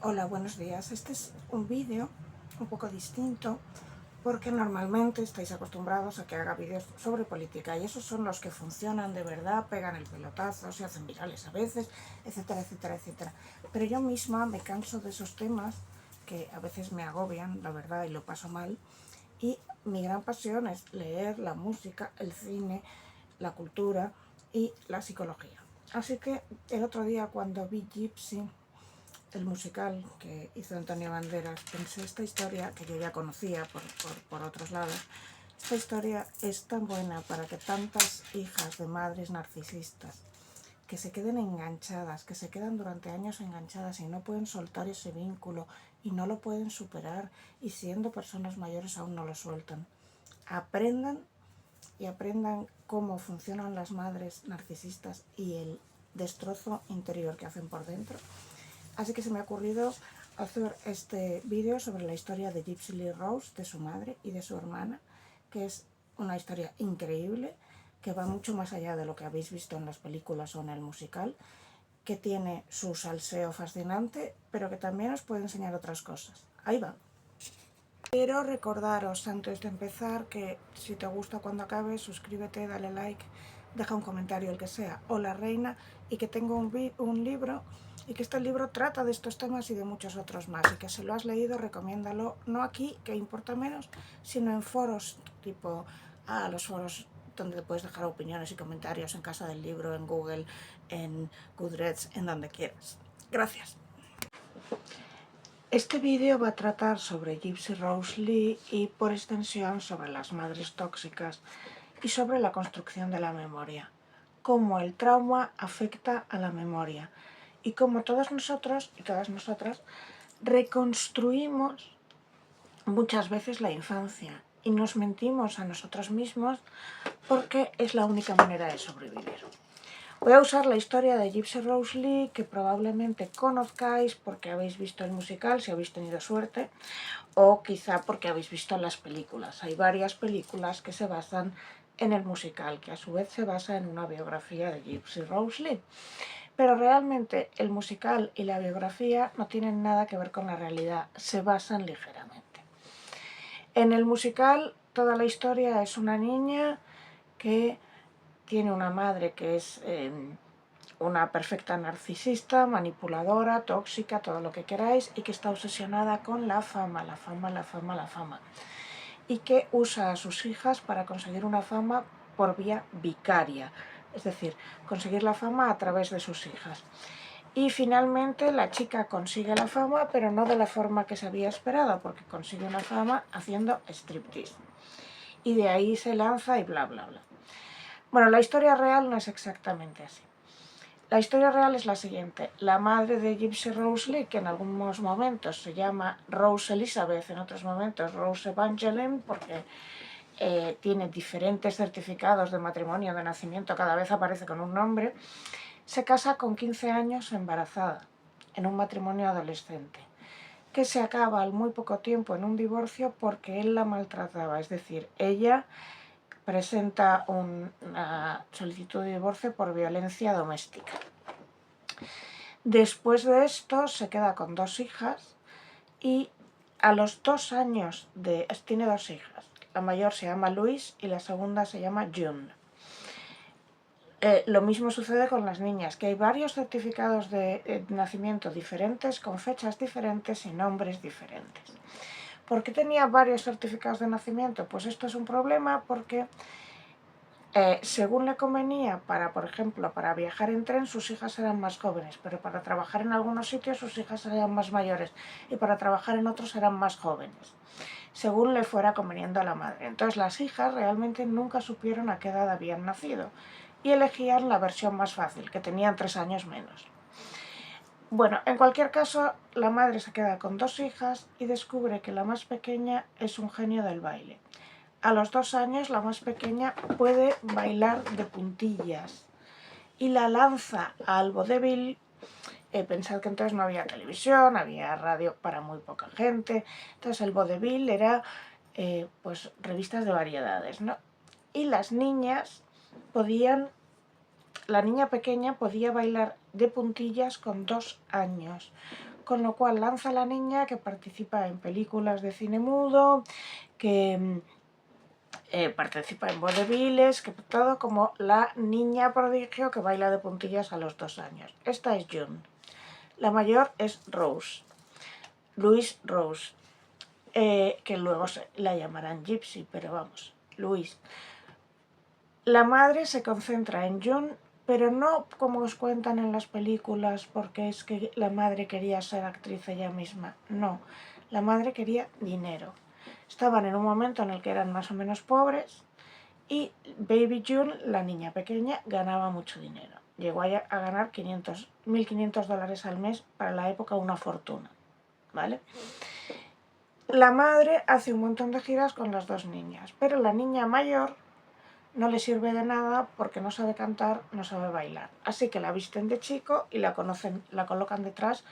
Hola, buenos días. Este es un vídeo un poco distinto porque normalmente estáis acostumbrados a que haga vídeos sobre política y esos son los que funcionan de verdad, pegan el pelotazo, se hacen virales a veces, etcétera, etcétera, etcétera. Pero yo misma me canso de esos temas que a veces me agobian, la verdad, y lo paso mal. Y mi gran pasión es leer la música, el cine, la cultura y la psicología. Así que el otro día cuando vi Gypsy, el musical que hizo Antonio Banderas, pensé esta historia que yo ya conocía por otros lados. Esta historia es tan buena para que tantas hijas de madres narcisistas que se queden enganchadas, que se quedan durante años enganchadas y no pueden soltar ese vínculo y no lo pueden superar y siendo personas mayores aún no lo sueltan. Aprendan cómo funcionan las madres narcisistas y el destrozo interior que hacen por dentro. Así que se me ha ocurrido hacer este vídeo sobre la historia de Gypsy Lee Rose, de su madre y de su hermana, que es una historia increíble, que va mucho más allá de lo que habéis visto en las películas o en el musical, que tiene su salseo fascinante, pero que también os puede enseñar otras cosas. Ahí va. Quiero recordaros antes de empezar que si te gusta cuando acabe, suscríbete, dale like, deja un comentario el que sea, hola reina, y que tengo un libro y que este libro trata de estos temas y de muchos otros más, y que si lo has leído recomiéndalo, no aquí, que importa menos, sino en foros tipo los foros donde puedes dejar opiniones y comentarios en Casa del Libro, en Google, en Goodreads, en donde quieras. Gracias. Este vídeo va a tratar sobre Gypsy Rose Lee y por extensión sobre las madres tóxicas y sobre la construcción de la memoria, cómo el trauma afecta a la memoria y cómo todos nosotros y todas nosotras reconstruimos muchas veces la infancia y nos mentimos a nosotros mismos porque es la única manera de sobrevivir. Voy a usar la historia de Gypsy Rose Lee, que probablemente conozcáis porque habéis visto el musical, si habéis tenido suerte, o quizá porque habéis visto las películas. Hay varias películas que se basan en el musical, que a su vez se basa en una biografía de Gypsy Rose Lee. Pero realmente el musical y la biografía no tienen nada que ver con la realidad, se basan ligeramente. En el musical toda la historia es una niña que tiene una madre que es una perfecta narcisista, manipuladora, tóxica, todo lo que queráis, y que está obsesionada con la fama, la fama, la fama, la fama. Y que usa a sus hijas para conseguir una fama por vía vicaria, es decir, conseguir la fama a través de sus hijas. Y finalmente la chica consigue la fama, pero no de la forma que se había esperado, porque consigue una fama haciendo striptease. Y de ahí se lanza y bla, bla, bla. Bueno, la historia real no es exactamente así. La historia real es la siguiente. La madre de Gypsy Rose Lee, que en algunos momentos se llama Rose Elizabeth, en otros momentos Rose Evangeline, porque tiene diferentes certificados de matrimonio, de nacimiento, cada vez aparece con un nombre, se casa con 15 años embarazada, en un matrimonio adolescente, que se acaba al muy poco tiempo en un divorcio porque él la maltrataba, es decir, ella presenta una solicitud de divorcio por violencia doméstica. Después de esto se queda con 2 hijas y a los 2 años tiene 2 hijas. La mayor se llama Louise y la segunda se llama June. Lo mismo sucede con las niñas, que hay varios certificados de nacimiento diferentes, con fechas diferentes y nombres diferentes. ¿Por qué tenía varios certificados de nacimiento? Pues esto es un problema porque según le convenía, por ejemplo, para viajar en tren sus hijas eran más jóvenes, pero para trabajar en algunos sitios sus hijas eran más mayores y para trabajar en otros eran más jóvenes, según le fuera conveniendo a la madre. Entonces las hijas realmente nunca supieron a qué edad habían nacido y elegían la versión más fácil, que tenían 3 años menos. Bueno, en cualquier caso, la madre se queda con 2 hijas y descubre que la más pequeña es un genio del baile. A los 2 años la más pequeña puede bailar de puntillas y la lanza al vodevil. Pensad que entonces no había televisión, había radio para muy poca gente, entonces el vodevil era pues revistas de variedades, ¿no? Y las niñas la niña pequeña podía bailar de puntillas con 2 años, con lo cual lanza a la niña que participa en películas de cine mudo, que participa en vodevils, que todo como la niña prodigio que baila de puntillas a los 2 años. Esta es June. La mayor es Rose, Louise Rose, que luego la llamarán Gypsy, pero vamos, Louise. La madre se concentra en June, pero no como os cuentan en las películas, porque es que la madre quería ser actriz ella misma. No, la madre quería dinero. Estaban en un momento en el que eran más o menos pobres y Baby June, la niña pequeña, ganaba mucho dinero. Llegó a ganar 1.500 dólares al mes, para la época una fortuna, ¿vale? La madre hace un montón de giras con las 2 niñas, pero la niña mayor no le sirve de nada porque no sabe cantar, no sabe bailar. Así que la visten de chico y la colocan detrás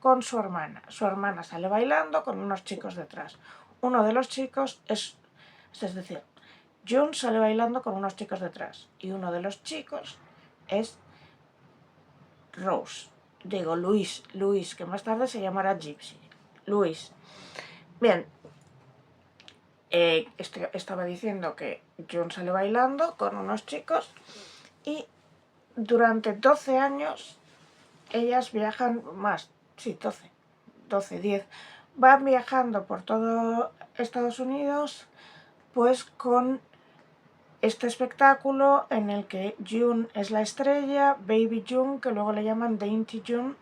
con su hermana. Su hermana sale bailando con unos chicos detrás. Uno de los chicos es decir, June sale bailando con unos chicos detrás y uno de los chicos es Rose. Digo, Luis, que más tarde se llamará Gypsy. Luis. Bien, estaba diciendo que June sale bailando con unos chicos y durante 12 años ellas viajan más, sí, 10, van viajando por todo Estados Unidos pues con este espectáculo en el que June es la estrella, Baby June, que luego le llaman Dainty June.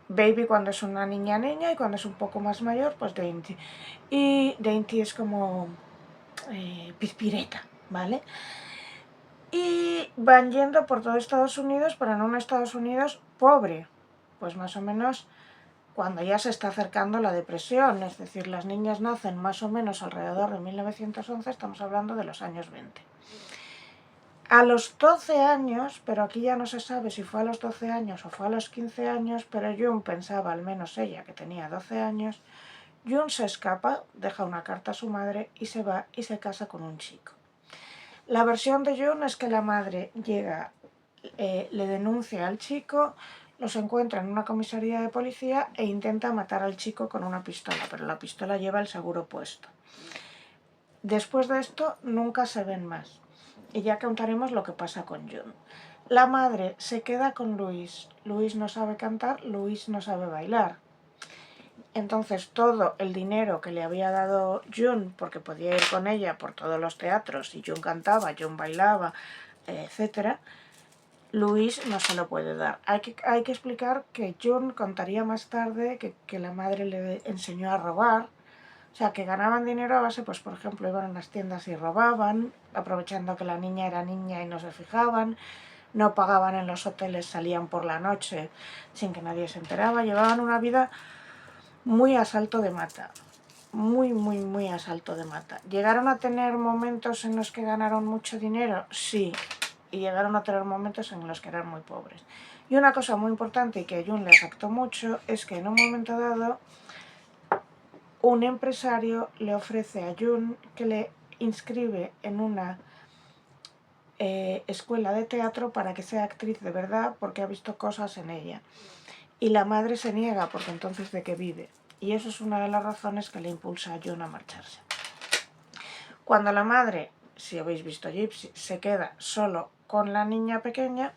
Baby cuando es una niña y cuando es un poco más mayor, pues Dainty. Y Dainty es como pispireta, ¿vale? Y van yendo por todo Estados Unidos, pero en un Estados Unidos pobre, pues más o menos cuando ya se está acercando la depresión, es decir, las niñas nacen más o menos alrededor de 1911, estamos hablando de los años 20. A los 12 años, pero aquí ya no se sabe si fue a los 12 años o fue a los 15 años, pero June pensaba, al menos ella, que tenía 12 años, June se escapa, deja una carta a su madre y se va y se casa con un chico. La versión de June es que la madre llega, le denuncia al chico, los encuentra en una comisaría de policía e intenta matar al chico con una pistola, pero la pistola lleva el seguro puesto. Después de esto nunca se ven más. Y ya contaremos lo que pasa con June. La madre se queda con Luis. Luis no sabe cantar, Luis no sabe bailar. Entonces todo el dinero que le había dado June, porque podía ir con ella por todos los teatros, y June cantaba, June bailaba, etc., Luis no se lo puede dar. Hay que explicar que June contaría más tarde que la madre le enseñó a robar. O sea, que ganaban dinero a base, pues por ejemplo, iban a las tiendas y robaban, aprovechando que la niña era niña y no se fijaban, no pagaban en los hoteles, salían por la noche sin que nadie se enteraba, llevaban una vida muy a salto de mata, muy a salto de mata. ¿Llegaron a tener momentos en los que ganaron mucho dinero? Sí, y llegaron a tener momentos en los que eran muy pobres. Y una cosa muy importante y que a June le afectó mucho es que en un momento dado un empresario le ofrece a June que le inscribe en una escuela de teatro para que sea actriz de verdad porque ha visto cosas en ella. Y la madre se niega porque entonces ¿de qué vive? Y eso es una de las razones que le impulsa a June a marcharse. Cuando la madre, si habéis visto Gypsy, se queda solo con la niña pequeña,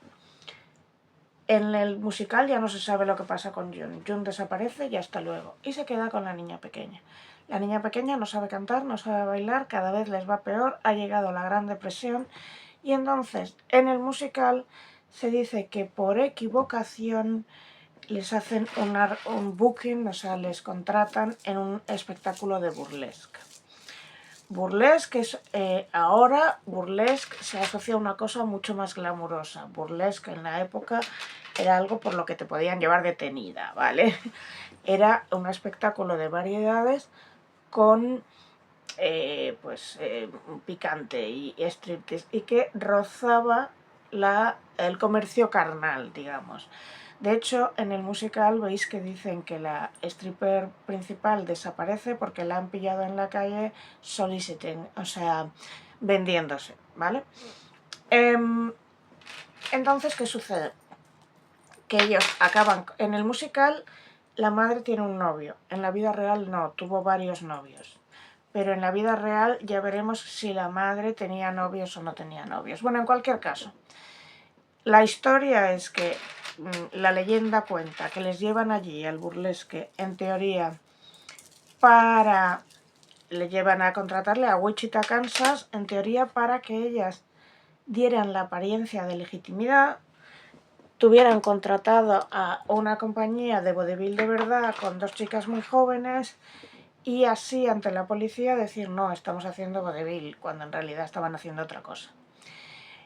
en el musical ya no se sabe lo que pasa con June. June desaparece y hasta luego. Y se queda con la niña pequeña. La niña pequeña no sabe cantar, no sabe bailar, cada vez les va peor, ha llegado la Gran Depresión. Y entonces, en el musical se dice que por equivocación les hacen un booking, o sea, les contratan en un espectáculo de burlesque. Burlesque es, ahora burlesque se asocia a una cosa mucho más glamurosa. Burlesque en la época era algo por lo que te podían llevar detenida, ¿vale? Era un espectáculo de variedades con picante y striptease y que rozaba el comercio carnal, digamos. De hecho, en el musical veis que dicen que la stripper principal desaparece porque la han pillado en la calle soliciting, o sea, vendiéndose, ¿vale? Entonces, ¿qué sucede? Que ellos acaban en el musical, la madre tiene un novio, en la vida real no, tuvo varios novios. Pero en la vida real ya veremos si la madre tenía novios o no tenía novios. Bueno, en cualquier caso, la historia es que la leyenda cuenta que les llevan allí al burlesque, en teoría, le llevan a contratarle a Wichita, Kansas, en teoría para que ellas dieran la apariencia de legitimidad, tuvieran contratado a una compañía de vodevil de verdad con 2 chicas muy jóvenes y así ante la policía decir no, estamos haciendo vodevil, cuando en realidad estaban haciendo otra cosa.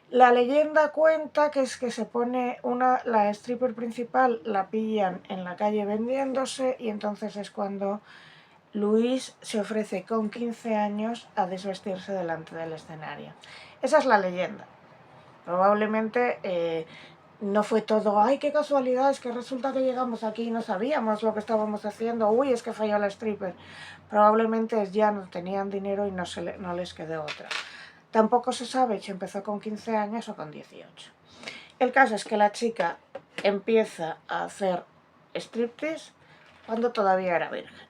La leyenda cuenta que es que se pone la stripper principal, la pillan en la calle vendiéndose y entonces es cuando Louise se ofrece con 15 años a desvestirse delante del escenario. Esa es la leyenda. Probablemente no fue todo, ¡ay, qué casualidad! Es que resulta que llegamos aquí y no sabíamos lo que estábamos haciendo, ¡uy, es que falló la stripper! Probablemente ya no tenían dinero y no les quedó otra. Tampoco se sabe si empezó con 15 años o con 18. El caso es que la chica empieza a hacer striptease cuando todavía era virgen.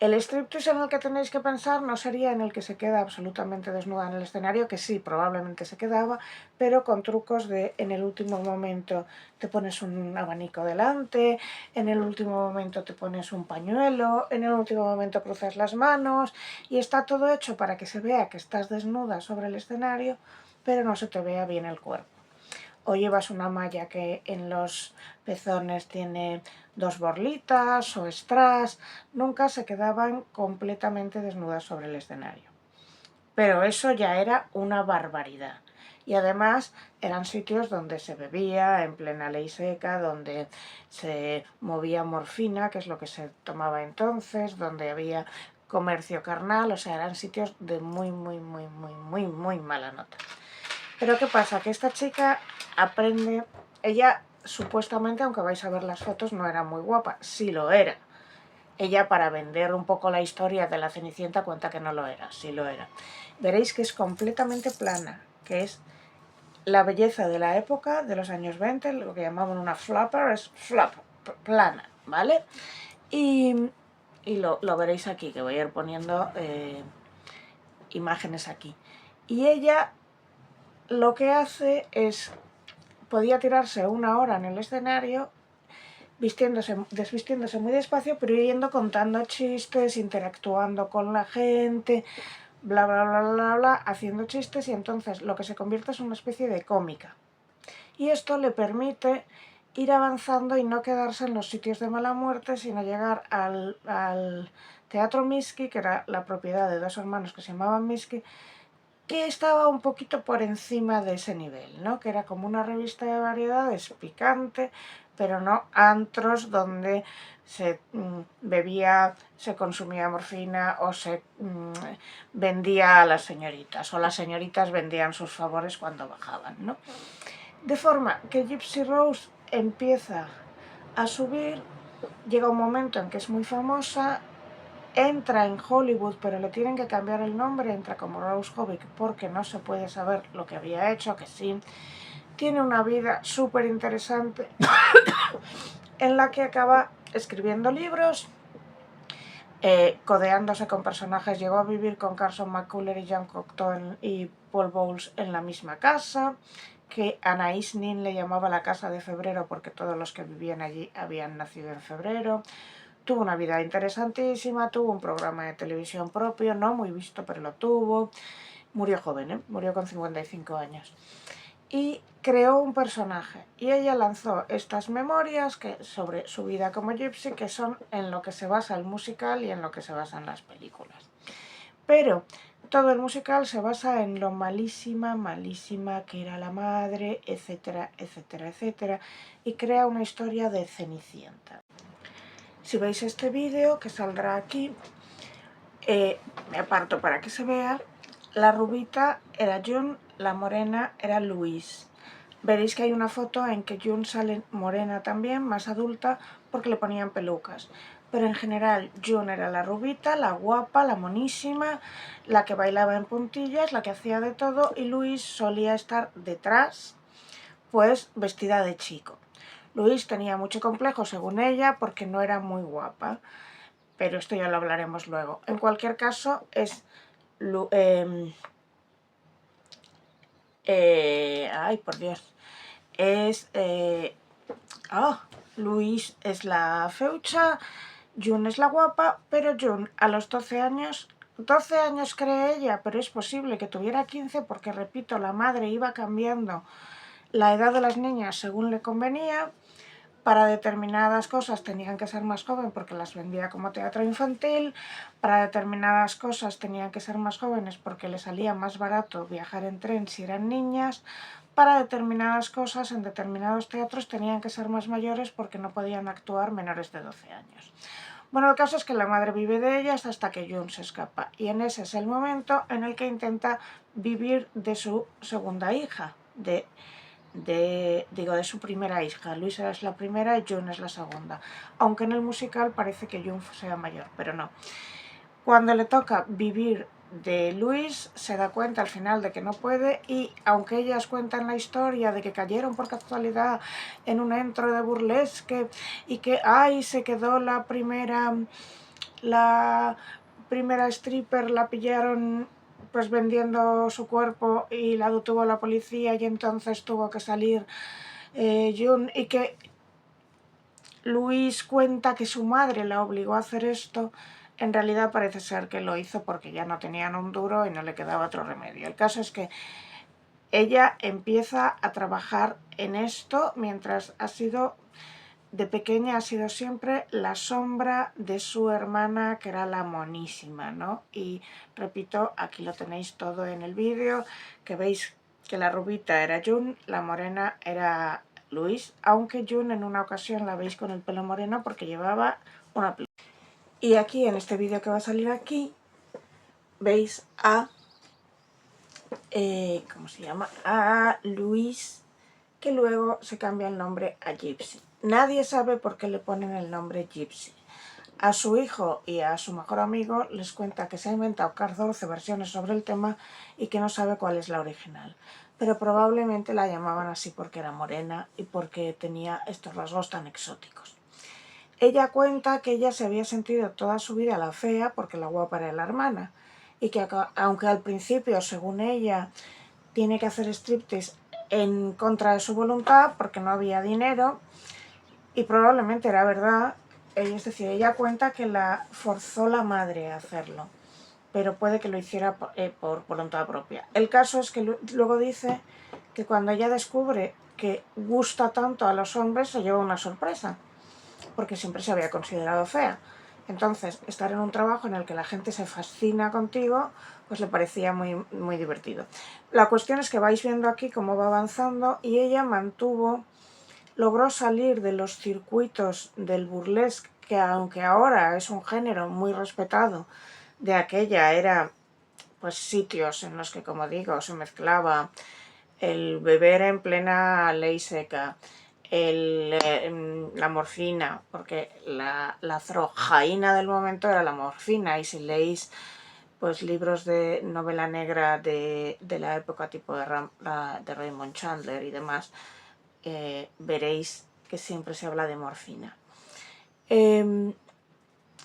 El striptease en el que tenéis que pensar no sería en el que se queda absolutamente desnuda en el escenario, que sí, probablemente se quedaba, pero con trucos de en el último momento te pones un abanico delante, en el último momento te pones un pañuelo, en el último momento cruzas las manos y está todo hecho para que se vea que estás desnuda sobre el escenario, pero no se te vea bien el cuerpo. O llevas una malla que en los pezones tiene 2 borlitas o strass, nunca se quedaban completamente desnudas sobre el escenario. Pero eso ya era una barbaridad. Y además eran sitios donde se bebía en plena ley seca, donde se movía morfina, que es lo que se tomaba entonces, donde había comercio carnal, o sea, eran sitios de muy mala nota. Pero ¿qué pasa? Que esta chica aprende, ella supuestamente, aunque vais a ver las fotos, no era muy guapa, sí lo era. Ella, para vender un poco la historia de la Cenicienta, cuenta que no lo era, sí lo era. Veréis que es completamente plana, que es la belleza de la época, de los años 20, lo que llamaban una flapper, es flap, plana, ¿vale? Y lo veréis aquí, que voy a ir poniendo imágenes aquí. Y ella lo que hace es, podía tirarse 1 hora en el escenario, desvistiéndose muy despacio, pero yendo contando chistes, interactuando con la gente, bla, bla, bla, bla, bla, haciendo chistes, y entonces lo que se convierte es una especie de cómica. Y esto le permite ir avanzando y no quedarse en los sitios de mala muerte, sino llegar al Teatro Miski, que era la propiedad de 2 hermanos que se llamaban Miski, que estaba un poquito por encima de ese nivel, ¿no? Que era como una revista de variedades picante, pero no antros donde se bebía, se consumía morfina o se vendía a las señoritas, o las señoritas vendían sus favores cuando bajaban, ¿no? De forma que Gypsy Rose empieza a subir, llega un momento en que es muy famosa, entra en Hollywood, pero le tienen que cambiar el nombre, entra como Rose Hovick porque no se puede saber lo que había hecho, que sí. Tiene una vida súper interesante en la que acaba escribiendo libros, codeándose con personajes. Llegó a vivir con Carson McCullers y Jean Cocteau y Paul Bowles en la misma casa, que Anaïs Nin le llamaba la casa de febrero porque todos los que vivían allí habían nacido en febrero. Tuvo una vida interesantísima, tuvo un programa de televisión propio, no muy visto, pero lo tuvo. Murió joven, murió con 55 años. Y creó un personaje. Y ella lanzó estas memorias sobre su vida como Gypsy, que son en lo que se basa el musical y en lo que se basan las películas. Pero todo el musical se basa en lo malísima que era la madre, etcétera, etcétera, etcétera. Y crea una historia de Cenicienta. Si veis este vídeo, que saldrá aquí, me aparto para que se vea, la rubita era June, la morena era Louise. Veréis que hay una foto en que June sale morena también, más adulta, porque le ponían pelucas. Pero en general June era la rubita, la guapa, la monísima, la que bailaba en puntillas, la que hacía de todo, y Louise solía estar detrás, pues vestida de chico. Louise tenía mucho complejo, según ella, porque no era muy guapa, pero esto ya lo hablaremos luego. En cualquier caso, es... ay, por Dios. Es... Louise es la feucha, June es la guapa, pero June a los 12 años cree ella, pero es posible que tuviera 15 porque, repito, la madre iba cambiando la edad de las niñas según le convenía. Para determinadas cosas tenían que ser más joven porque las vendía como teatro infantil, para determinadas cosas tenían que ser más jóvenes porque les salía más barato viajar en tren si eran niñas, para determinadas cosas en determinados teatros tenían que ser más mayores porque no podían actuar menores de 12 años. Bueno, el caso es que la madre vive de ellas hasta que June se escapa, y en ese es el momento en el que intenta vivir de su segunda hija, de su primera hija. Luisa es la primera y June es la segunda, aunque en el musical parece que June sea mayor, pero no. Cuando le toca vivir de Louise, se da cuenta al final de que no puede, y aunque ellas cuentan la historia de que cayeron por casualidad en un entro de burlesque y que se quedó la primera stripper, la pillaron pues vendiendo su cuerpo y la detuvo la policía y entonces tuvo que salir June, y que Louise cuenta que su madre la obligó a hacer esto, en realidad parece ser que lo hizo porque ya no tenían un duro y no le quedaba otro remedio. El caso es que ella empieza a trabajar en esto mientras de pequeña ha sido siempre la sombra de su hermana, que era la monísima, ¿no? Y repito, aquí lo tenéis todo en el vídeo, que veis que la rubita era June, la morena era Louise, aunque June en una ocasión la veis con el pelo moreno porque llevaba una peluca. Y aquí, en este vídeo que va a salir aquí, veis a... ¿cómo se llama? A Louise, que luego se cambia el nombre a Gypsy. Nadie sabe por qué le ponen el nombre Gypsy. A su hijo y a su mejor amigo les cuenta que se ha inventado 14 versiones sobre el tema y que no sabe cuál es la original. Pero probablemente la llamaban así porque era morena y porque tenía estos rasgos tan exóticos. Ella cuenta que ella se había sentido toda su vida la fea porque la guapa era la hermana, y que aunque al principio, según ella, tiene que hacer striptease en contra de su voluntad porque no había dinero, y probablemente era verdad, es decir, ella cuenta que la forzó la madre a hacerlo, pero puede que lo hiciera por voluntad propia. El caso es que luego dice que cuando ella descubre que gusta tanto a los hombres se lleva una sorpresa, porque siempre se había considerado fea. Entonces, estar en un trabajo en el que la gente se fascina contigo, pues le parecía muy, muy divertido. La cuestión es que vais viendo aquí cómo va avanzando, y ella logró salir de los circuitos del burlesque, que aunque ahora es un género muy respetado, de aquella era pues sitios en los que, como digo, se mezclaba el beber en plena ley seca, la morfina, porque la drogaína del momento era la morfina, y si leéis pues libros de novela negra de la época tipo de Raymond Chandler y demás, veréis que siempre se habla de morfina.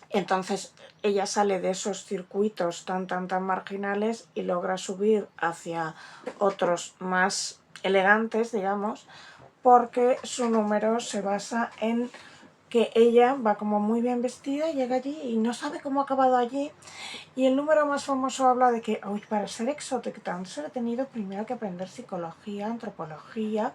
Entonces ella sale de esos circuitos tan marginales y logra subir hacia otros más elegantes, digamos, porque su número se basa en que ella va como muy bien vestida, llega allí y no sabe cómo ha acabado allí. Y el número más famoso habla de que para ser exotic dancer he tenido primero que aprender psicología, antropología,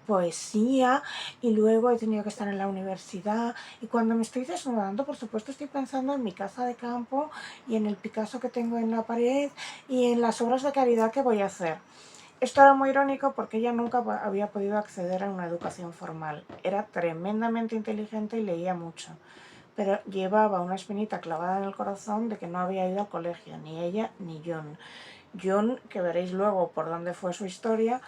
poesía, y luego he tenido que estar en la universidad, y cuando me estoy desnudando, por supuesto, estoy pensando en mi casa de campo y en el Picasso que tengo en la pared y en las obras de caridad que voy a hacer. Esto era muy irónico porque ella nunca había podido acceder a una educación formal. Era tremendamente inteligente y leía mucho, pero llevaba una espinita clavada en el corazón de que no había ido al colegio, ni ella ni John. John, que veréis luego por dónde fue su historia,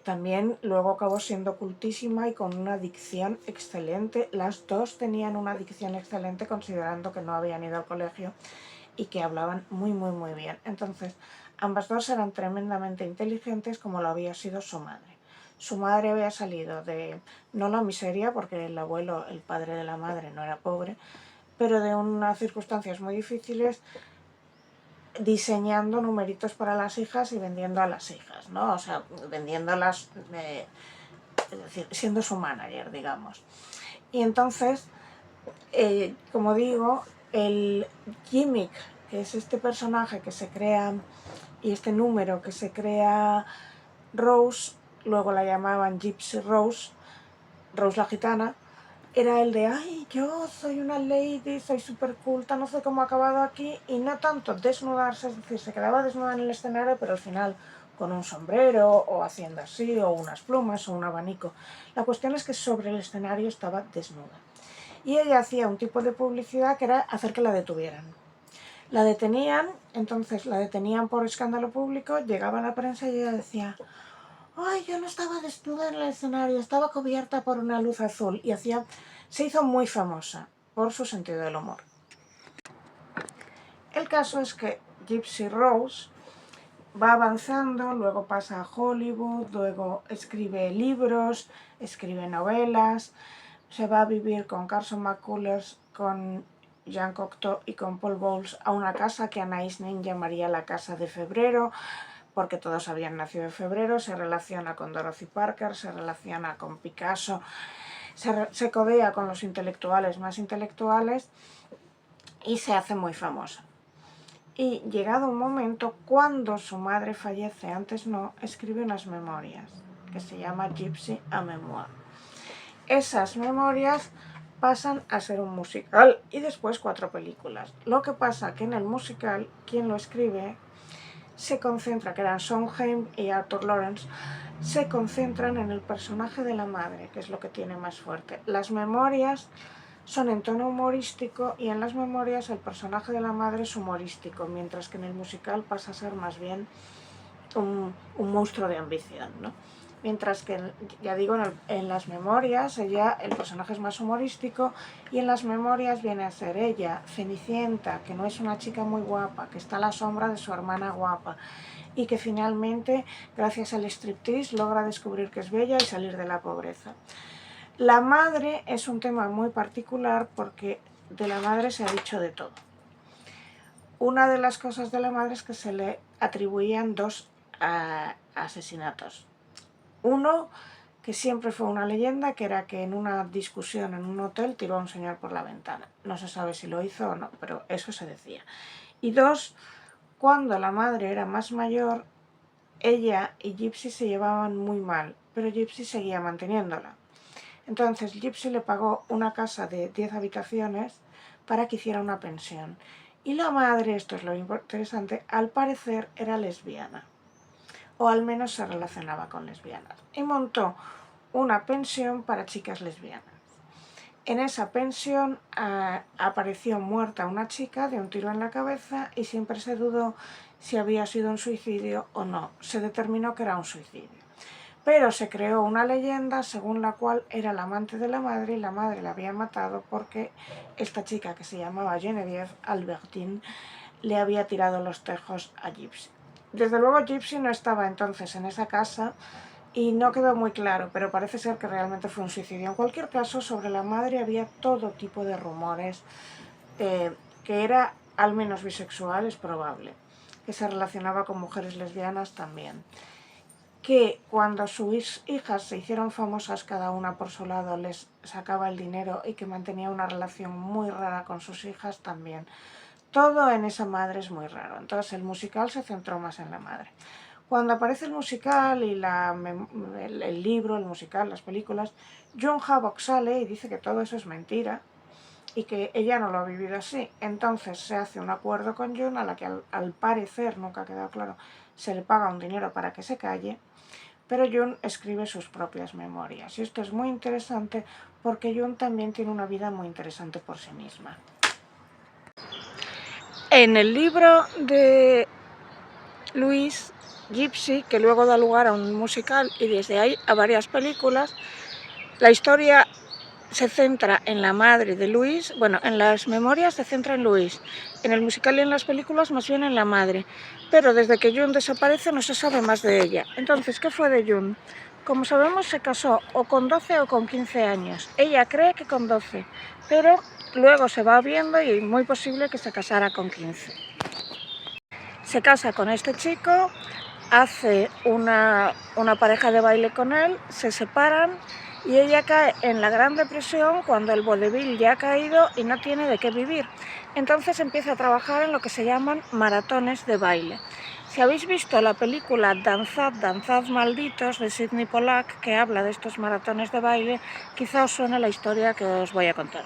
también luego acabó siendo cultísima y con una dicción excelente. Las dos tenían una dicción excelente considerando que no habían ido al colegio y que hablaban muy bien. Entonces, ambas dos eran tremendamente inteligentes, como lo había sido su madre. Su madre había salido de, no la miseria, porque el abuelo, el padre de la madre, no era pobre, pero de unas circunstancias muy difíciles, diseñando numeritos para las hijas y vendiendo a las hijas, ¿no? O sea, vendiéndolas, es decir, siendo su manager, digamos. Y entonces, como digo, el gimmick, que es este personaje que se crea, y este número que se crea Rose, luego la llamaban Gypsy Rose, Rose la gitana, era el de, ay, yo soy una lady, soy súper culta, no sé cómo ha acabado aquí, y no tanto desnudarse, es decir, se quedaba desnuda en el escenario, pero al final con un sombrero, o haciendo así, o unas plumas, o un abanico. La cuestión es que sobre el escenario estaba desnuda. Y ella hacía un tipo de publicidad que era hacer que la detuvieran. La detenían, entonces la detenían por escándalo público, llegaba a la prensa y ella decía, ay, yo no estaba desnuda en el escenario, estaba cubierta por una luz azul, y se hizo muy famosa por su sentido del humor. El caso es que Gypsy Rose va avanzando, luego pasa a Hollywood, luego escribe libros, escribe novelas, se va a vivir con Carson McCullers, con Jean Cocteau y con Paul Bowles a una casa que Anais Nin llamaría la Casa de Febrero, porque todos habían nacido en febrero, se relaciona con Dorothy Parker, se relaciona con Picasso, se codea con los intelectuales más intelectuales y se hace muy famosa. Y llegado un momento, cuando su madre fallece, antes no, escribe unas memorias, que se llama Gypsy a Memoir. Esas memorias pasan a ser un musical y después 4 películas. Lo que pasa que en el musical, quien lo escribe se concentra, que eran Sondheim y Arthur Lawrence, se concentran en el personaje de la madre, que es lo que tiene más fuerte. Las memorias son en tono humorístico y en las memorias el personaje de la madre es humorístico, mientras que en el musical pasa a ser más bien un monstruo de ambición, ¿no? Mientras que, ya digo, en las memorias el personaje es más humorístico, y en las memorias viene a ser ella, Cenicienta, que no es una chica muy guapa, que está a la sombra de su hermana guapa, y que finalmente, gracias al striptease, logra descubrir que es bella y salir de la pobreza. La madre es un tema muy particular porque de la madre se ha dicho de todo. Una de las cosas de la madre es que se le atribuían 2 asesinatos. Uno, que siempre fue una leyenda, que era que en una discusión en un hotel tiró a un señor por la ventana. No se sabe si lo hizo o no, pero eso se decía. Y 2, cuando la madre era más mayor, ella y Gypsy se llevaban muy mal, pero Gypsy seguía manteniéndola. Entonces Gypsy le pagó una casa de 10 habitaciones para que hiciera una pensión. Y la madre, esto es lo interesante, al parecer era lesbiana, o al menos se relacionaba con lesbianas, y montó una pensión para chicas lesbianas. En esa pensión apareció muerta una chica de un tiro en la cabeza y siempre se dudó si había sido un suicidio o no. Se determinó que era un suicidio. Pero se creó una leyenda según la cual era la amante de la madre y la madre la había matado porque esta chica, que se llamaba Geneviève Albertine, le había tirado los tejos a Gypsy. Desde luego Gypsy no estaba entonces en esa casa y no quedó muy claro, pero parece ser que realmente fue un suicidio. En cualquier caso, sobre la madre había todo tipo de rumores, que era al menos bisexual, es probable, que se relacionaba con mujeres lesbianas también, que cuando sus hijas se hicieron famosas cada una por su lado les sacaba el dinero y que mantenía una relación muy rara con sus hijas también. Todo en esa madre es muy raro. Entonces el musical se centró más en la madre. Cuando aparece el musical y el libro, el musical, las películas, John Havoc sale y dice que todo eso es mentira y que ella no lo ha vivido así. Entonces se hace un acuerdo con John, a la que al parecer, nunca ha quedado claro, se le paga un dinero para que se calle, pero John escribe sus propias memorias. Y esto es muy interesante porque John también tiene una vida muy interesante por sí misma. En el libro de Louise, Gypsy, que luego da lugar a un musical y desde ahí a varias películas, la historia se centra en la madre de Louise. Bueno, en las memorias se centra en Louise, en el musical y en las películas más bien en la madre, pero desde que June desaparece no se sabe más de ella. Entonces, ¿qué fue de June? Como sabemos, se casó o con 12 o con 15 años. Ella cree que con 12, pero luego se va viendo y es muy posible que se casara con 15. Se casa con este chico, hace una pareja de baile con él, se separan y ella cae en la Gran Depresión cuando el vodevil ya ha caído y no tiene de qué vivir. Entonces empieza a trabajar en lo que se llaman maratones de baile. Si habéis visto la película Danzad, Danzad Malditos de Sidney Pollack, que habla de estos maratones de baile, quizá os suene la historia que os voy a contar.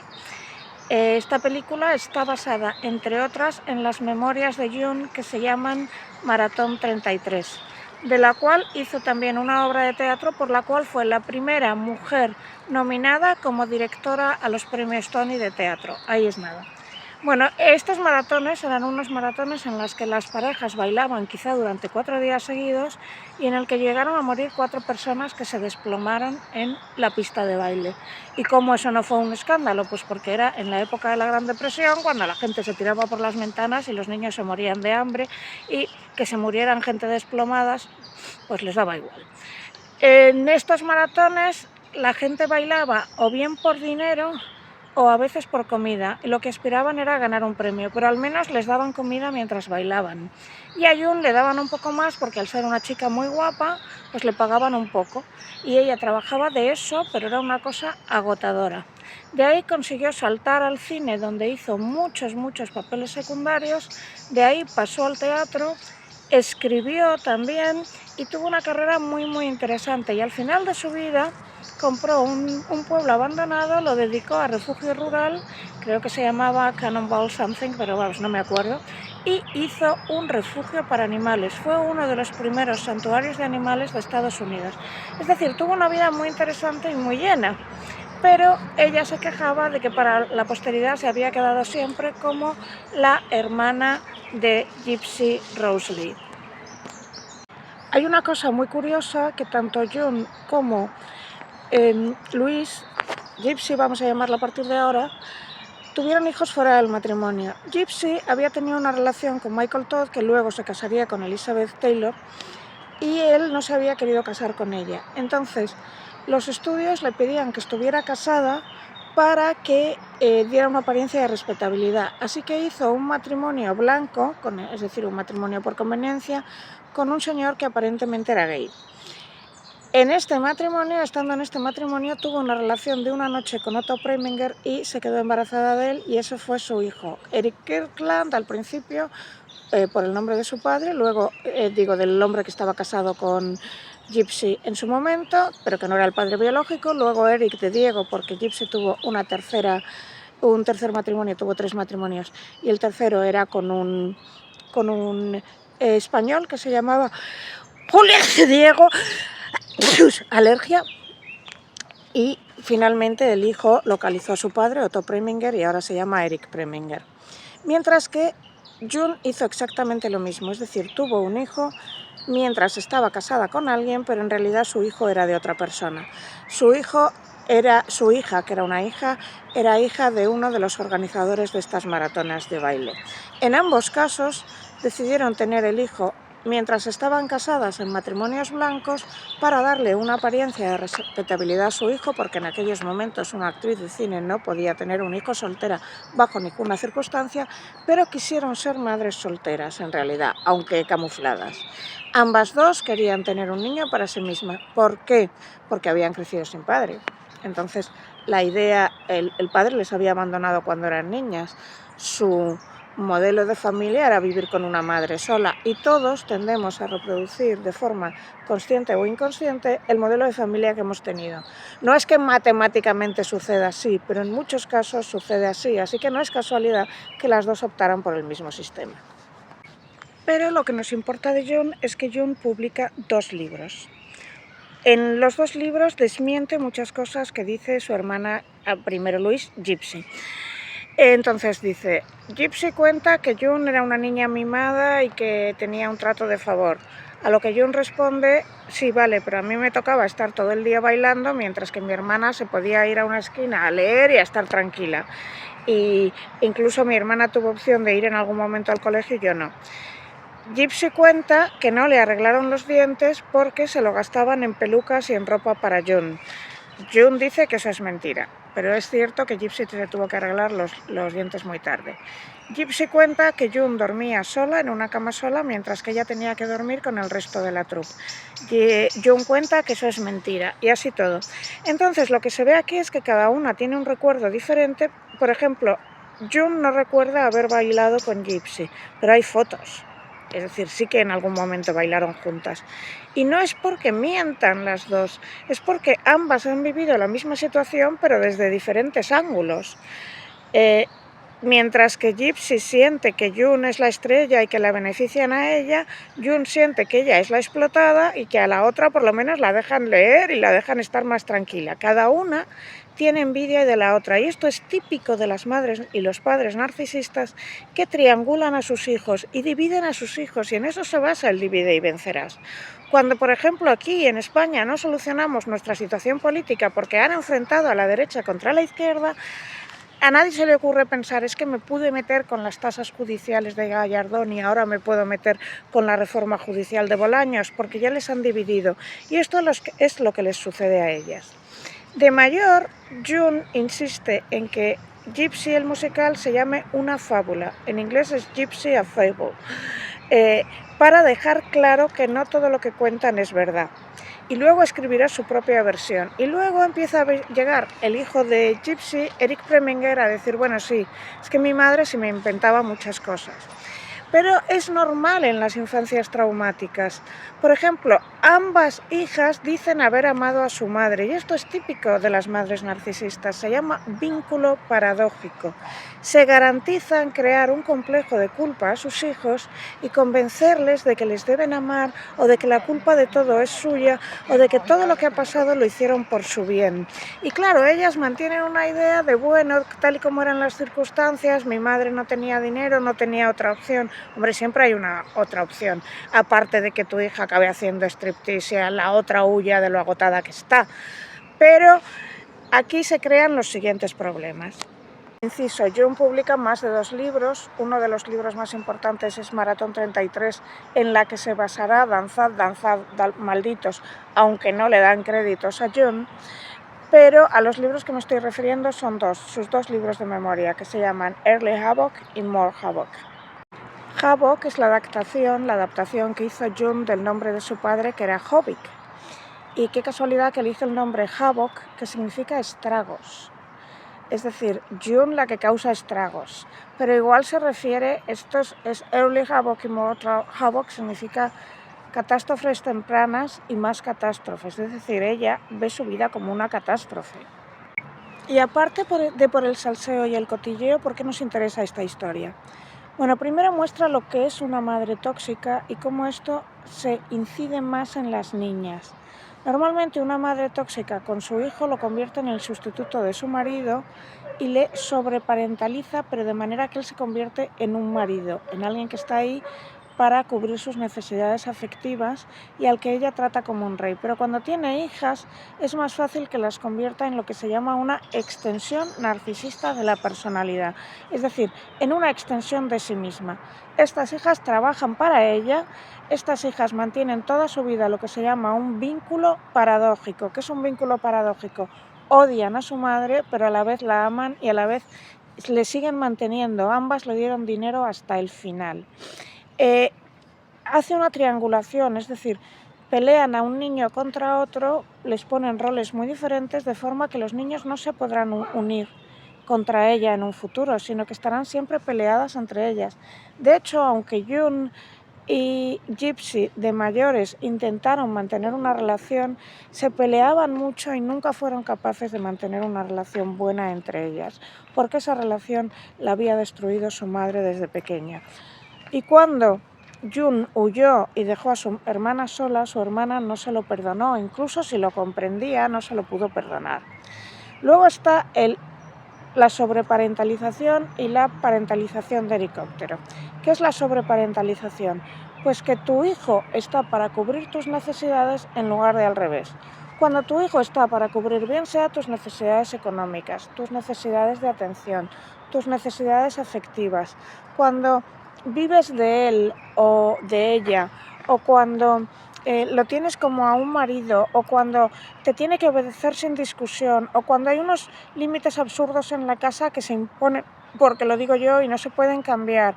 Esta película está basada, entre otras, en las memorias de June que se llaman Maratón 33, de la cual hizo también una obra de teatro por la cual fue la primera mujer nominada como directora a los premios Tony de teatro. Ahí es nada. Bueno, estos maratones eran unos maratones en los que las parejas bailaban quizá durante 4 días seguidos y en el que llegaron a morir 4 personas que se desplomaron en la pista de baile. ¿Y cómo eso no fue un escándalo? Pues porque era en la época de la Gran Depresión, cuando la gente se tiraba por las ventanas y los niños se morían de hambre, y que se murieran gente desplomadas, pues les daba igual. En estos maratones la gente bailaba o bien por dinero o a veces por comida, y lo que aspiraban era ganar un premio, pero al menos les daban comida mientras bailaban. Y a June le daban un poco más porque al ser una chica muy guapa, pues le pagaban un poco. Y ella trabajaba de eso, pero era una cosa agotadora. De ahí consiguió saltar al cine, donde hizo muchos papeles secundarios, de ahí pasó al teatro, escribió también y tuvo una carrera muy interesante, y al final de su vida compró un pueblo abandonado, lo dedicó a refugio rural, creo que se llamaba Cannonball Something, pero vamos, no me acuerdo, y hizo un refugio para animales. Fue uno de los primeros santuarios de animales de Estados Unidos. Es decir, tuvo una vida muy interesante y muy llena, pero ella se quejaba de que para la posteridad se había quedado siempre como la hermana de Gypsy Rose Lee. Hay una cosa muy curiosa, que tanto June como Louise, Gypsy vamos a llamarla a partir de ahora, tuvieron hijos fuera del matrimonio. Gypsy había tenido una relación con Michael Todd, que luego se casaría con Elizabeth Taylor, y él no se había querido casar con ella. Entonces, los estudios le pedían que estuviera casada para que diera una apariencia de respetabilidad. Así que hizo un matrimonio blanco, es decir, un matrimonio por conveniencia, con un señor que aparentemente era gay. Estando en este matrimonio, tuvo una relación de una noche con Otto Preminger y se quedó embarazada de él, y ese fue su hijo, Eric Kirkland, al principio por el nombre de su padre, luego del hombre que estaba casado con Gypsy en su momento, pero que no era el padre biológico, luego Eric de Diego, porque Gypsy tuvo un tercer matrimonio, tuvo 3 matrimonios, y el tercero era con un español que se llamaba Julián de Diego, alergia, y finalmente el hijo localizó a su padre, Otto Preminger, y ahora se llama Eric Preminger. Mientras que June hizo exactamente lo mismo, es decir, tuvo un hijo mientras estaba casada con alguien, pero en realidad su hijo era de otra persona. Su hija, que era una hija, era hija de uno de los organizadores de estas maratones de baile. En ambos casos decidieron tener el hijo mientras estaban casadas en matrimonios blancos, para darle una apariencia de respetabilidad a su hijo, porque en aquellos momentos una actriz de cine no podía tener un hijo soltera bajo ninguna circunstancia, pero quisieron ser madres solteras en realidad, aunque camufladas. Ambas dos querían tener un niño para sí mismas. ¿Por qué? Porque habían crecido sin padre. Entonces la idea, el padre les había abandonado cuando eran niñas. Su modelo de familia era vivir con una madre sola, y todos tendemos a reproducir de forma consciente o inconsciente el modelo de familia que hemos tenido. No es que matemáticamente suceda así, pero en muchos casos sucede así, así que no es casualidad que las dos optaran por el mismo sistema. Pero lo que nos importa de June es que June publica 2 libros. En los 2 libros desmiente muchas cosas que dice su hermana, primero Louise, Gypsy. Entonces dice, Gypsy cuenta que June era una niña mimada y que tenía un trato de favor. A lo que June responde, sí, vale, pero a mí me tocaba estar todo el día bailando, mientras que mi hermana se podía ir a una esquina a leer y a estar tranquila. Y incluso mi hermana tuvo opción de ir en algún momento al colegio y yo no. Gypsy cuenta que no le arreglaron los dientes porque se lo gastaban en pelucas y en ropa para June. June dice que eso es mentira, pero es cierto que Gypsy se tuvo que arreglar los dientes muy tarde. Gypsy cuenta que June dormía sola en una cama sola mientras que ella tenía que dormir con el resto de la troupe. June cuenta que eso es mentira y así todo. Entonces lo que se ve aquí es que cada una tiene un recuerdo diferente. Por ejemplo, June no recuerda haber bailado con Gypsy, pero hay fotos. Es decir, sí que en algún momento bailaron juntas. Y no es porque mientan las dos, es porque ambas han vivido la misma situación pero desde diferentes ángulos. Mientras que Gypsy siente que June es la estrella y que la benefician a ella, June siente que ella es la explotada y que a la otra por lo menos la dejan leer y la dejan estar más tranquila. Cada una tiene envidia de la otra y esto es típico de las madres y los padres narcisistas que triangulan a sus hijos y dividen a sus hijos y en eso se basa el divide y vencerás. Cuando, por ejemplo, aquí en España no solucionamos nuestra situación política porque han enfrentado a la derecha contra la izquierda, a nadie se le ocurre pensar, es que me pude meter con las tasas judiciales de Gallardón y ahora me puedo meter con la reforma judicial de Bolaños, porque ya les han dividido. Y esto es lo que les sucede a ellas. De mayor, June insiste en que Gypsy el musical se llame una fábula. En inglés es Gypsy a Fable. Para dejar claro que no todo lo que cuentan es verdad. Y luego escribirá su propia versión. Y luego empieza a llegar el hijo de Gypsy, Eric Preminger, a decir, bueno, sí, es que mi madre se me inventaba muchas cosas. Pero es normal en las infancias traumáticas. Por ejemplo, ambas hijas dicen haber amado a su madre, y esto es típico de las madres narcisistas, se llama vínculo paradójico. Se garantizan crear un complejo de culpa a sus hijos y convencerles de que les deben amar o de que la culpa de todo es suya o de que todo lo que ha pasado lo hicieron por su bien. Y claro, ellas mantienen una idea de, bueno, tal y como eran las circunstancias, mi madre no tenía dinero, no tenía otra opción. Hombre, siempre hay una otra opción, aparte de que tu hija acabe haciendo striptease y a la otra huya de lo agotada que está. Pero aquí se crean los siguientes problemas. Inciso, June publica más de 2 libros, uno de los libros más importantes es Maratón 33, en la que se basará Danzad, malditos, aunque no le dan créditos a June, pero a los libros que me estoy refiriendo son sus dos libros de memoria, que se llaman Early Havoc y More Havoc. Havoc es la adaptación que hizo June del nombre de su padre, que era Havik. Y qué casualidad que elige el nombre Havoc, que significa estragos. Es decir, June la que causa estragos. Pero igual se refiere, esto es Early Havoc y More Havoc, significa catástrofes tempranas y más catástrofes. Es decir, ella ve su vida como una catástrofe. Y aparte por el salseo y el cotilleo, ¿por qué nos interesa esta historia? Bueno, primero muestra lo que es una madre tóxica y cómo esto se incide más en las niñas. Normalmente una madre tóxica con su hijo lo convierte en el sustituto de su marido y le sobreparentaliza, pero de manera que él se convierte en un marido, en alguien que está ahí para cubrir sus necesidades afectivas y al que ella trata como un rey. Pero cuando tiene hijas es más fácil que las convierta en lo que se llama una extensión narcisista de la personalidad, es decir, en una extensión de sí misma. Estas hijas trabajan para ella, estas hijas mantienen toda su vida lo que se llama un vínculo paradójico. ¿Qué es un vínculo paradójico? Odian a su madre, pero a la vez la aman y a la vez le siguen manteniendo. Ambas le dieron dinero hasta el final. Hace una triangulación, es decir, pelean a un niño contra otro, les ponen roles muy diferentes de forma que los niños no se podrán unir contra ella en un futuro, sino que estarán siempre peleadas entre ellas. De hecho, aunque June y Gypsy de mayores intentaron mantener una relación, se peleaban mucho y nunca fueron capaces de mantener una relación buena entre ellas, porque esa relación la había destruido su madre desde pequeña. Y cuando June huyó y dejó a su hermana sola, su hermana no se lo perdonó, incluso si lo comprendía, no se lo pudo perdonar. Luego está la sobreparentalización y la parentalización de helicóptero. ¿Qué es la sobreparentalización? Pues que tu hijo está para cubrir tus necesidades en lugar de al revés. Cuando tu hijo está para cubrir bien sea tus necesidades económicas, tus necesidades de atención, tus necesidades afectivas, cuando vives de él o de ella, o cuando lo tienes como a un marido, o cuando te tiene que obedecer sin discusión, o cuando hay unos límites absurdos en la casa que se imponen porque lo digo yo y no se pueden cambiar,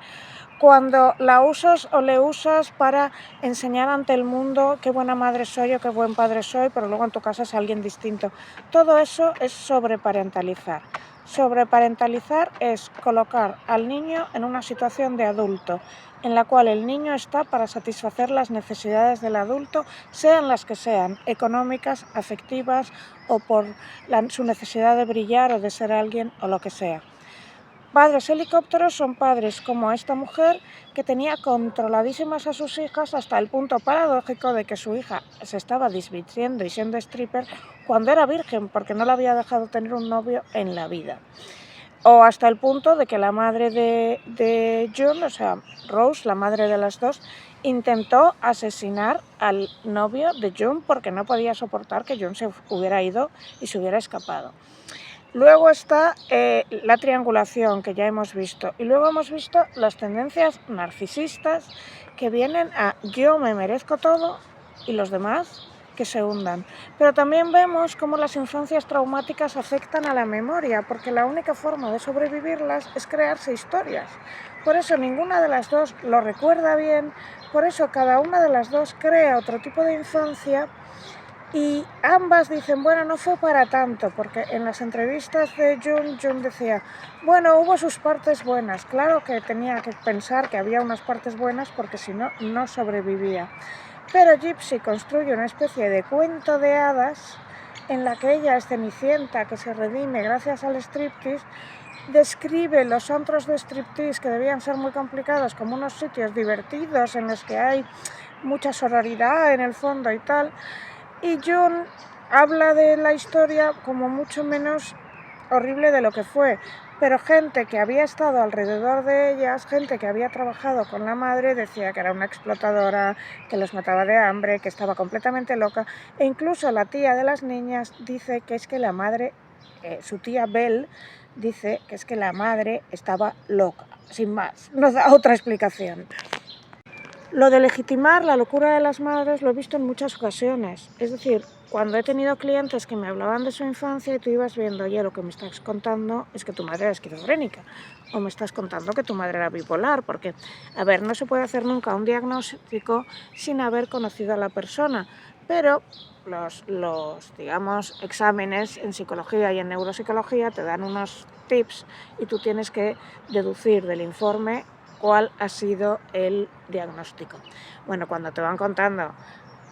cuando la usas o le usas para enseñar ante el mundo qué buena madre soy o qué buen padre soy, pero luego en tu casa es alguien distinto. Todo eso es sobreparentalizar. Sobreparentalizar es colocar al niño en una situación de adulto, en la cual el niño está para satisfacer las necesidades del adulto, sean las que sean, económicas, afectivas o por su necesidad de brillar o de ser alguien o lo que sea. Padres helicópteros son padres como esta mujer que tenía controladísimas a sus hijas hasta el punto paradójico de que su hija se estaba desvistiendo y siendo stripper cuando era virgen porque no le había dejado tener un novio en la vida. O hasta el punto de que la madre de June, o sea, Rose, la madre de las dos, intentó asesinar al novio de June porque no podía soportar que June se hubiera ido y se hubiera escapado. Luego está la triangulación, que ya hemos visto, y luego hemos visto las tendencias narcisistas que vienen a yo me merezco todo y los demás que se hundan. Pero también vemos cómo las infancias traumáticas afectan a la memoria, porque la única forma de sobrevivirlas es crearse historias. Por eso ninguna de las dos lo recuerda bien, por eso cada una de las dos crea otro tipo de infancia. Y ambas dicen, bueno, no fue para tanto, porque en las entrevistas de June decía, bueno, hubo sus partes buenas, claro que tenía que pensar que había unas partes buenas porque si no, no sobrevivía. Pero Gypsy construye una especie de cuento de hadas en la que ella es Cenicienta, que se redime gracias al striptease, describe los antros de striptease que debían ser muy complicados como unos sitios divertidos en los que hay mucha sororidad en el fondo y tal. Y June habla de la historia como mucho menos horrible de lo que fue, pero gente que había estado alrededor de ellas, gente que había trabajado con la madre, decía que era una explotadora, que los mataba de hambre, que estaba completamente loca, e incluso la tía de las niñas dice que es que la madre, su tía Belle, dice que es que la madre estaba loca, sin más, no da otra explicación. Lo de legitimar la locura de las madres lo he visto en muchas ocasiones. Es decir, cuando he tenido clientes que me hablaban de su infancia y tú ibas viendo, oye, lo que me estás contando es que tu madre era esquizofrénica, o me estás contando que tu madre era bipolar, porque, a ver, no se puede hacer nunca un diagnóstico sin haber conocido a la persona, pero digamos, exámenes en psicología y en neuropsicología te dan unos tips y tú tienes que deducir del informe cuál ha sido el diagnóstico. Bueno, cuando te van contando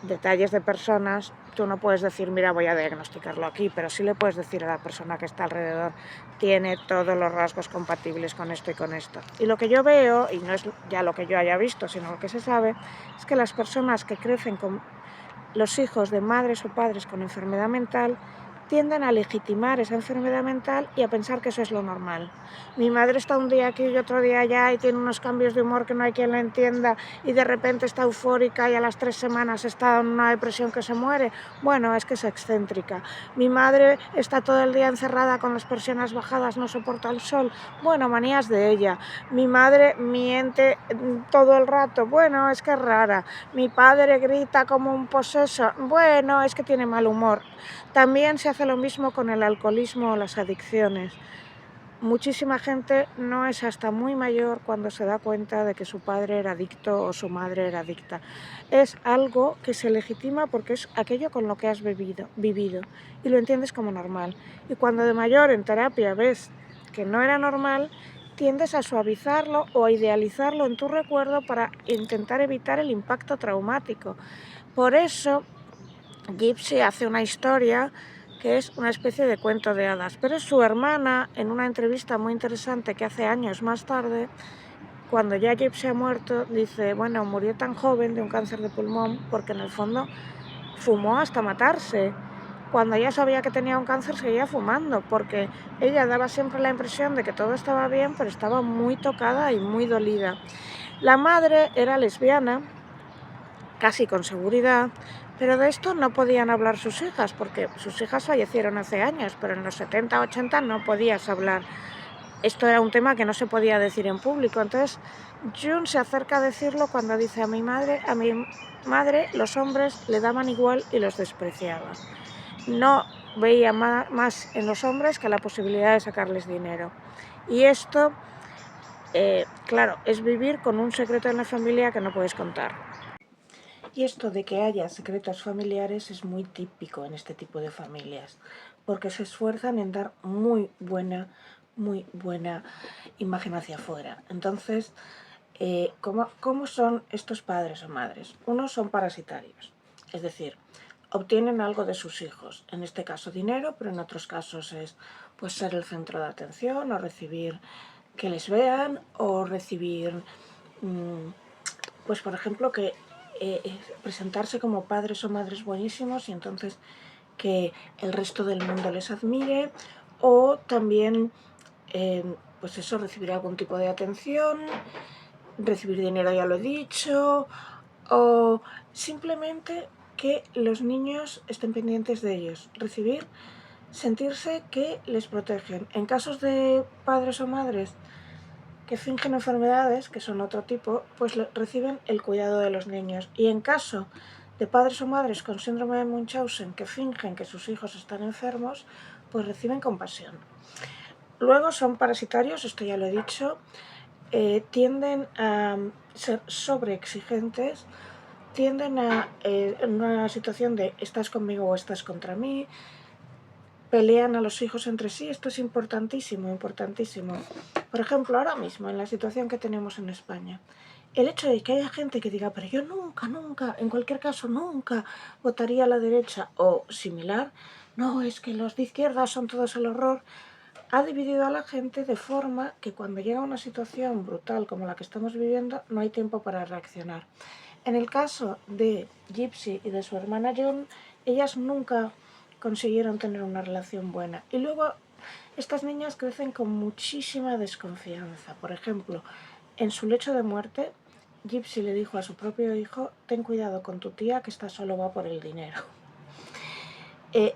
detalles de personas, tú no puedes decir, mira, voy a diagnosticarlo aquí, pero sí le puedes decir a la persona que está alrededor, tiene todos los rasgos compatibles con esto y con esto. Y lo que yo veo, y no es ya lo que yo haya visto, sino lo que se sabe, es que las personas que crecen con los hijos de madres o padres con enfermedad mental tienden a legitimar esa enfermedad mental y a pensar que eso es lo normal. Mi madre está un día aquí y otro día allá y tiene unos cambios de humor que no hay quien la entienda y de repente está eufórica y a las 3 semanas está en una depresión que se muere. Bueno, es que es excéntrica. Mi madre está todo el día encerrada con las persianas bajadas, no soporta el sol. Bueno, manías de ella. Mi madre miente todo el rato. Bueno, es que es rara. Mi padre grita como un poseso. Bueno, es que tiene mal humor. También se hace lo mismo con el alcoholismo o las adicciones. Muchísima gente no es hasta muy mayor cuando se da cuenta de que su padre era adicto o su madre era adicta. Es algo que se legitima porque es aquello con lo que has vivido y lo entiendes como normal. Y cuando de mayor en terapia ves que no era normal, tiendes a suavizarlo o a idealizarlo en tu recuerdo para intentar evitar el impacto traumático. Por eso Gypsy hace una historia que es una especie de cuento de hadas, pero su hermana, en una entrevista muy interesante que hace años más tarde, cuando ya Gypsy ha muerto, dice, bueno, murió tan joven de un cáncer de pulmón porque en el fondo fumó hasta matarse. Cuando ya sabía que tenía un cáncer seguía fumando, porque ella daba siempre la impresión de que todo estaba bien, pero estaba muy tocada y muy dolida. La madre era lesbiana, casi con seguridad, pero de esto no podían hablar sus hijas, porque sus hijas fallecieron hace años, pero en los 70, 80 no podías hablar esto era un tema que no se podía decir en público. Entonces June se acerca a decirlo cuando dice: a mi madre los hombres le daban igual y los despreciaba. No veía más en los hombres que la posibilidad de sacarles dinero. Y esto, claro, es vivir con un secreto en la familia que no puedes contar. Y esto de que haya secretos familiares es muy típico en este tipo de familias, porque se esfuerzan en dar muy buena imagen hacia afuera. Entonces, ¿cómo son estos padres o madres? Unos son parasitarios, es decir, obtienen algo de sus hijos, en este caso dinero, pero en otros casos es pues ser el centro de atención, o recibir que les vean, o recibir, pues por ejemplo, que presentarse como padres o madres buenísimos y entonces que el resto del mundo les admire, o también pues eso, recibir algún tipo de atención, recibir dinero, ya lo he dicho, o simplemente que los niños estén pendientes de ellos, sentirse que les protegen. En casos de padres o madres que fingen enfermedades, que son otro tipo, pues reciben el cuidado de los niños. Y en caso de padres o madres con síndrome de Munchausen que fingen que sus hijos están enfermos, pues reciben compasión. Luego son parasitarios, esto ya lo he dicho, tienden a ser sobreexigentes, tienden a, en una situación de estás conmigo o estás contra mí, pelean a los hijos entre sí. Esto es importantísimo, importantísimo. Por ejemplo, ahora mismo, en la situación que tenemos en España, el hecho de que haya gente que diga, pero yo nunca, en cualquier caso, nunca votaría a la derecha o similar, no, es que los de izquierda son todos el horror, ha dividido a la gente de forma que cuando llega una situación brutal como la que estamos viviendo, no hay tiempo para reaccionar. En el caso de Gypsy y de su hermana June, ellas nunca consiguieron tener una relación buena. Y luego estas niñas crecen con muchísima desconfianza. Por ejemplo, en su lecho de muerte, Gypsy le dijo a su propio hijo: ten cuidado con tu tía, que esta solo va por el dinero.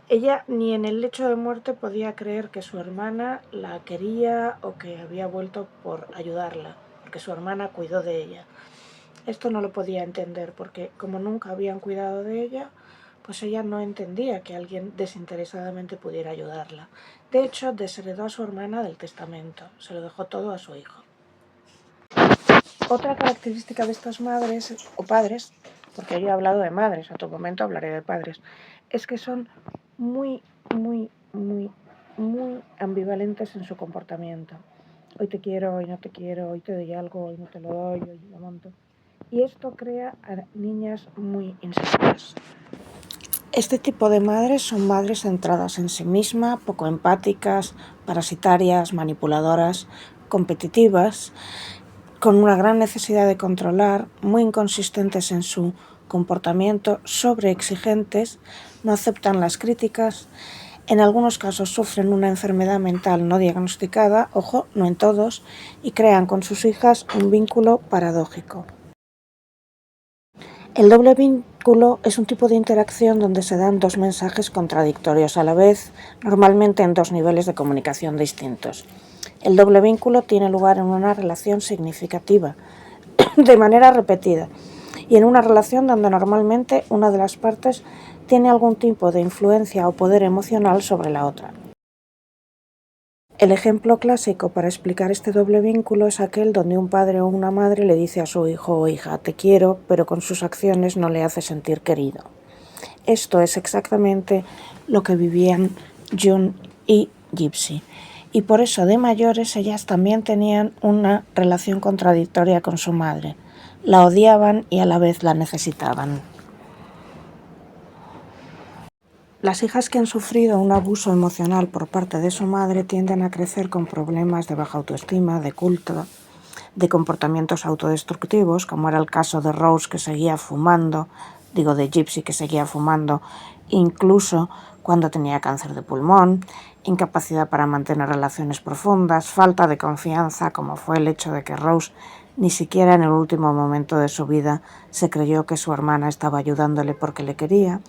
Ella ni en el lecho de muerte podía creer que su hermana la quería o que había vuelto por ayudarla, porque su hermana cuidó de ella. Esto no lo podía entender porque como nunca habían cuidado de ella, pues ella no entendía que alguien desinteresadamente pudiera ayudarla. De hecho, desheredó a su hermana del testamento, se lo dejó todo a su hijo. Otra característica de estas madres o padres, porque yo he hablado de madres, a otro momento hablaré de padres, es que son muy ambivalentes en su comportamiento. Hoy te quiero, hoy no te quiero, hoy te doy algo, hoy no te lo doy, hoy lo monto. Y esto crea a niñas muy inseguras. Este tipo de madres son madres centradas en sí mismas, poco empáticas, parasitarias, manipuladoras, competitivas, con una gran necesidad de controlar, muy inconsistentes en su comportamiento, sobreexigentes, no aceptan las críticas, en algunos casos sufren una enfermedad mental no diagnosticada, ojo, no en todos, y crean con sus hijas un vínculo paradójico. El doble vínculo es un tipo de interacción donde se dan dos mensajes contradictorios a la vez, normalmente en dos niveles de comunicación distintos. El doble vínculo tiene lugar en una relación significativa, de manera repetida, y en una relación donde normalmente una de las partes tiene algún tipo de influencia o poder emocional sobre la otra. El ejemplo clásico para explicar este doble vínculo es aquel donde un padre o una madre le dice a su hijo o hija: te quiero, pero con sus acciones no le hace sentir querido. Esto es exactamente lo que vivían June y Gypsy. Y por eso de mayores ellas también tenían una relación contradictoria con su madre. La odiaban y a la vez la necesitaban. Las hijas que han sufrido un abuso emocional por parte de su madre tienden a crecer con problemas de baja autoestima, de culto, de comportamientos autodestructivos, como era el caso de Rose, que seguía fumando, de Gypsy, que seguía fumando, incluso cuando tenía cáncer de pulmón, incapacidad para mantener relaciones profundas, falta de confianza, como fue el hecho de que Rose ni siquiera en el último momento de su vida se creyó que su hermana estaba ayudándole porque le quería,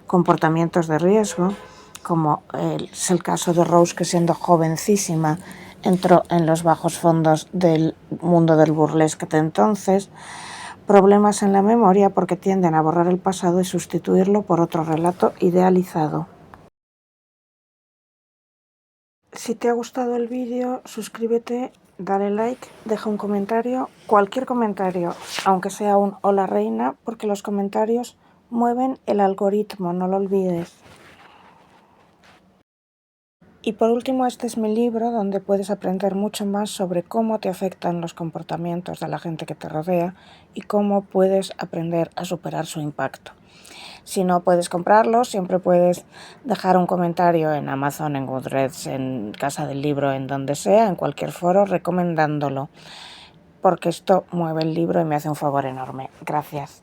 comportamientos de riesgo, como es el caso de Rose, que siendo jovencísima entró en los bajos fondos del mundo del burlesque de entonces, problemas en la memoria porque tienden a borrar el pasado y sustituirlo por otro relato idealizado. Si te ha gustado el vídeo, suscríbete, dale like, deja un comentario, cualquier comentario, aunque sea un hola reina, porque los comentarios mueven el algoritmo, no lo olvides. Y por último, este es mi libro donde puedes aprender mucho más sobre cómo te afectan los comportamientos de la gente que te rodea y cómo puedes aprender a superar su impacto. Si no puedes comprarlo, siempre puedes dejar un comentario en Amazon, en Goodreads, en Casa del Libro, en donde sea, en cualquier foro, recomendándolo, porque esto mueve el libro y me hace un favor enorme. Gracias.